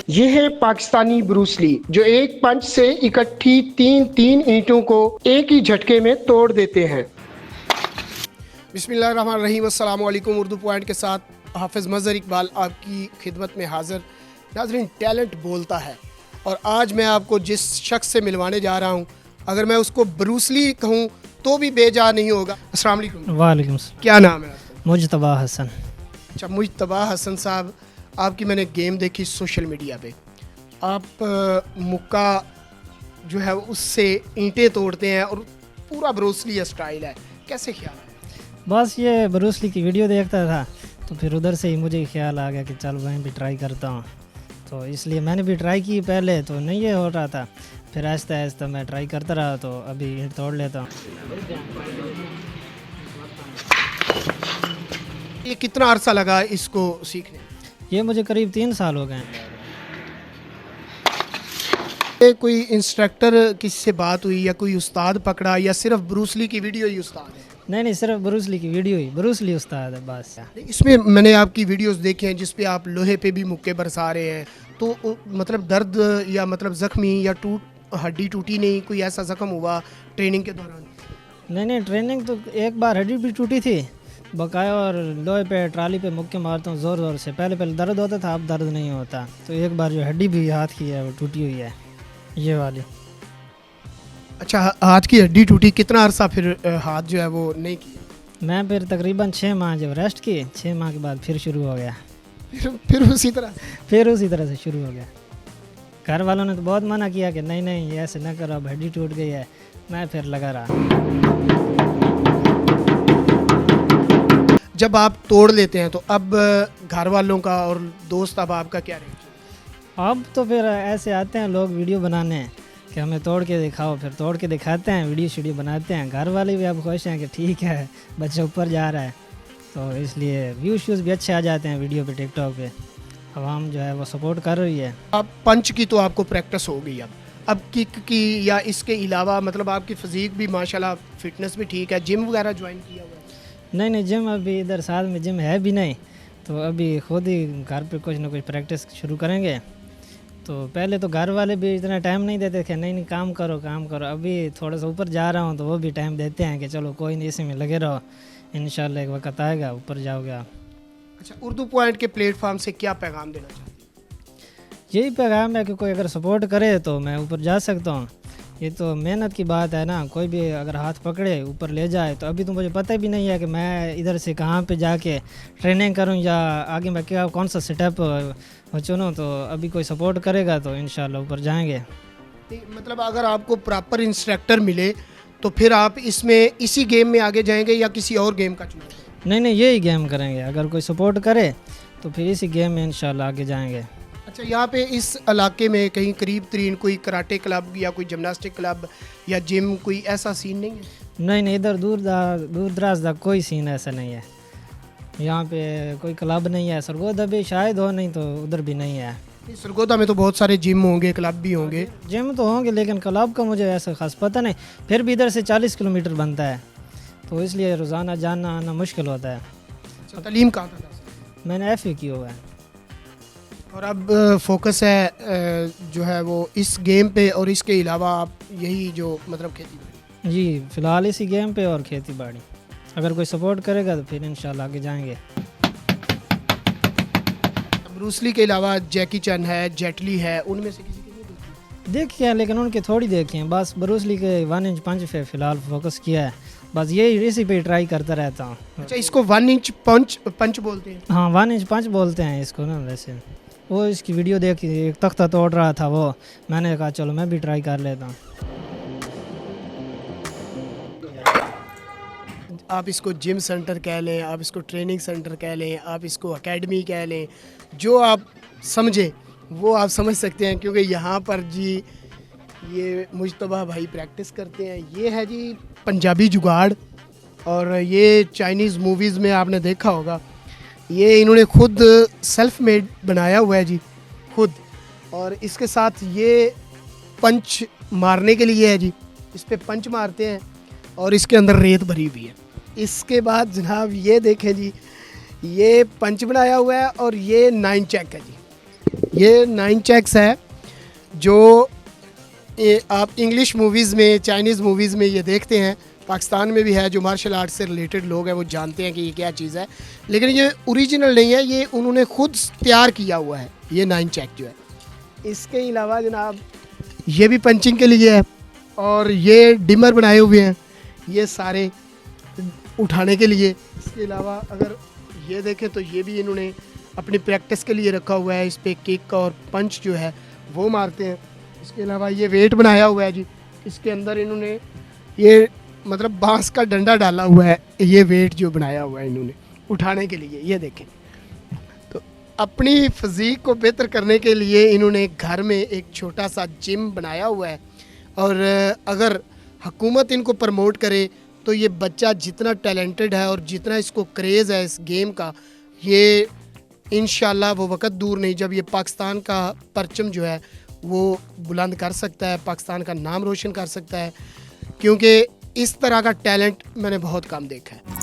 ये है Pakistani Bruce Lee जो एक पंच से इकट्ठी तीन ईंटों को एक ही झटके में तोड़ देते हैं। बिस्मिल्लाहिर्रहमानिर्रहीम, अस्सलाम वालेकुम। उर्दू पॉइंट के साथ हाफिज़ मज़हर इकबाल आपकी खिदमत में हाज़िर। नाज़रीन, टैलेंट बोलता है और आज मैं आपको जिस शख्स से मिलवाने जा रहा हूँ, अगर मैं उसको ब्रूस ली कहूँ तो भी बेजा नहीं होगा। अस्सलाम वालेकुम। वालेकुम सलाम। क्या नाम है आपका? मुजतबा हसन। अच्छा, मुजतबा हसन साहब, आपकी मैंने गेम देखी सोशल मीडिया पे। आप मुक्का जो है उससे ईंटें तोड़ते हैं और पूरा ब्रूस ली स्टाइल है, कैसे ख्याल है? बस ये ब्रूस ली की वीडियो देखता था तो फिर उधर से ही मुझे ख्याल आ गया कि चल मैं भी ट्राई करता हूँ, तो इसलिए मैंने भी ट्राई की। पहले तो नहीं ये हो रहा था, फिर आहिस्ता आहिस्ता मैं ट्राई करता रहा तो अभी ईंट तोड़ लेता हूँ। ये कितना अरसा लगा इसको सीखने? ये मुझे करीब 3 साल हो गए हैं। ये कोई इंस्ट्रक्टर किसी से बात हुई या कोई उस्ताद पकड़ा या सिर्फ ब्रूस ली की वीडियो ही उस्ताद है? नहीं, सिर्फ ब्रूस ली की वीडियो ही, ब्रूस ली उस्ताद है बस। इसमें मैंने आपकी वीडियोस देखे हैं जिस पे आप लोहे पे भी मुक्के बरसा रहे हैं, तो मतलब दर्द या मतलब ज़ख्मी या हड्डी टूटी नहीं, कोई ऐसा ज़ख्म हुआ ट्रेनिंग के दौरान? नहीं, ट्रेनिंग तो एक बार हड्डी भी टूटी थी बकाया, और लोहे पे ट्राली पे मुक्के मारता हूँ ज़ोर ज़ोर से। पहले दर्द होता था, अब दर्द नहीं होता। तो एक बार जो हड्डी भी हाथ की है वो टूटी हुई है, ये वाली। अच्छा, हाथ की हड्डी टूटी, कितना अरसा फिर हाथ जो है वो नहीं किया? मैं फिर तकरीबन 6 माह जब रेस्ट की, 6 माह के बाद फिर शुरू हो गया। फिर उसी तरह से शुरू हो गया। घर वालों ने तो बहुत मना किया कि नहीं ये ऐसे न करो, अब हड्डी टूट गई है। मैं फिर लगा रहा। जब आप तोड़ लेते हैं तो अब घर वालों का और दोस्त अब आपका क्या रहेगा? अब तो फिर ऐसे आते हैं लोग वीडियो बनाने कि हमें तोड़ के दिखाओ, फिर तोड़ के दिखाते हैं, वीडियो बनाते हैं। घर वाले भी अब खुश हैं कि ठीक है बच्चा ऊपर जा रहा है, तो इसलिए व्यूज़ भी अच्छे आ जाते हैं वीडियो पे, टिकटॉक पे। आवाम जो है वो सपोर्ट कर रही है। अब पंच की तो आपको प्रैक्टिस हो गई, अब किक की या इसके अलावा मतलब आपकी फ़िज़ीक भी माशाल्लाह, फिटनेस भी ठीक है, जिम वगैरह ज्वाइन किया हुआ है? नहीं, जिम अभी इधर साथ में जिम है भी नहीं, तो अभी खुद ही घर पे कुछ ना कुछ प्रैक्टिस शुरू करेंगे। तो पहले तो घर वाले भी इतना टाइम नहीं देते थे, नहीं काम करो। अभी थोड़ा सा ऊपर जा रहा हूँ तो वो भी टाइम देते हैं कि चलो कोई नहीं, इसी में लगे रहो, इंशाल्लाह एक वक्त आएगा ऊपर जाओगे आप। अच्छा, उर्दू पॉइंट के प्लेटफॉर्म से क्या पैगाम देना चाहते हैं? यही पैगाम है कि कोई अगर सपोर्ट करे तो मैं ऊपर जा सकता हूँ। ये तो मेहनत की बात है ना, कोई भी अगर हाथ पकड़े ऊपर ले जाए। तो अभी तो मुझे पता भी नहीं है कि मैं इधर से कहाँ पे जाके ट्रेनिंग करूँ या आगे मैं कौन सा स्टेप चुनूँ। तो अभी कोई सपोर्ट करेगा तो इंशाल्लाह ऊपर जाएंगे। मतलब अगर आपको प्रॉपर इंस्ट्रक्टर मिले तो फिर आप इसमें इसी गेम में आगे जाएंगे या किसी और गेम का चुनेंगे? नहीं, यही गेम करेंगे। अगर कोई सपोर्ट करे तो फिर इसी गेम में इंशाल्लाह आगे जाएंगे। अच्छा, यहाँ पे इस इलाके में कहीं करीब तरीन कोई कराटे क्लब या कोई जिमनास्टिक क्लब या जिम, कोई ऐसा सीन नहीं है? नहीं, इधर दूर दराज का कोई सीन ऐसा नहीं है। यहाँ पे कोई क्लब नहीं है। सरगोदा भी शायद हो, नहीं तो उधर भी नहीं है। सरगोदा में तो बहुत सारे जिम होंगे, क्लब भी होंगे। जिम तो होंगे लेकिन क्लब का मुझे ऐसा खास पता नहीं। फिर भी इधर से 40 किलोमीटर बनता है, तो इसलिए रोज़ाना जाना आना मुश्किल होता है। अच्छा, तालीम कहाँ तक? मैंने FA किया हुआ है और अब फोकस है जो है वो इस गेम पे, और इसके अलावा आप यही जो मतलब खेती बाड़ी? जी, फ़िलहाल इसी गेम पे और खेती बाड़ी। अगर कोई सपोर्ट करेगा तो फिर इंशाल्लाह आगे जाएंगे। ब्रूस ली के अलावा जैकी चैन है, जेटली है, उनमें से किसी की नहीं देखी? देखी है लेकिन उनके थोड़ी देखी हैं। बस ब्रूस ली के 1 इंच पंच पे फ़िलहाल फोकस किया है, बस यही इसी पे ट्राई करता रहता हूँ। अच्छा, इसको 1 इंच पंच बोलते हैं? हाँ, 1 इंच पंच बोलते हैं इसको ना। वैसे वो इसकी वीडियो देखी, एक तख्ता तोड़ रहा था वो, मैंने कहा चलो मैं भी ट्राई कर लेता हूँ। आप इसको जिम सेंटर कह लें, आप इसको ट्रेनिंग सेंटर कह लें, आप इसको एकेडमी कह लें, जो आप समझें वो आप समझ सकते हैं, क्योंकि यहाँ पर जी ये मुजतबा भाई प्रैक्टिस करते हैं। ये है जी पंजाबी जुगाड़, और ये चाइनीज़ मूवीज़ में आपने देखा होगा, ये इन्होंने खुद सेल्फ मेड बनाया हुआ है जी, खुद। और इसके साथ ये पंच मारने के लिए है जी, इस पे पंच मारते हैं और इसके अंदर रेत भरी हुई है। इसके बाद जनाब ये देखें जी, ये पंच बनाया हुआ है और ये 9 चेक है जी। ये 9 चेक्स है जो ये आप इंग्लिश मूवीज़ में, चाइनीज़ मूवीज़ में ये देखते हैं, पाकिस्तान में भी है। जो मार्शल आर्ट से रिलेटेड लोग हैं वो जानते हैं कि ये क्या चीज़ है, लेकिन ये ओरिजिनल नहीं है, ये उन्होंने खुद तैयार किया हुआ है ये 9 चेक जो है। इसके अलावा जनाब ये भी पंचिंग के लिए है और ये डिमर बनाए हुए हैं, ये सारे उठाने के लिए। इसके अलावा अगर ये देखें तो ये भी इन्होंने अपनी प्रैक्टिस के लिए रखा हुआ है, इस पर किक और पंच जो है वो मारते हैं। इसके अलावा ये वेट बनाया हुआ है जी, इसके अंदर इन्होंने ये मतलब बांस का डंडा डाला हुआ है, ये वेट जो बनाया हुआ है इन्होंने उठाने के लिए। ये देखें, तो अपनी फिज़ीक को बेहतर करने के लिए इन्होंने घर में एक छोटा सा जिम बनाया हुआ है, और अगर हुकूमत इनको प्रमोट करे तो ये बच्चा जितना टैलेंटेड है और जितना इसको क्रेज़ है इस गेम का, ये इंशाल्लाह वो वक्त दूर नहीं जब ये पाकिस्तान का परचम जो है वो बुलंद कर सकता है, पाकिस्तान का नाम रोशन कर सकता है, क्योंकि इस तरह का टैलेंट मैंने बहुत कम देखा है।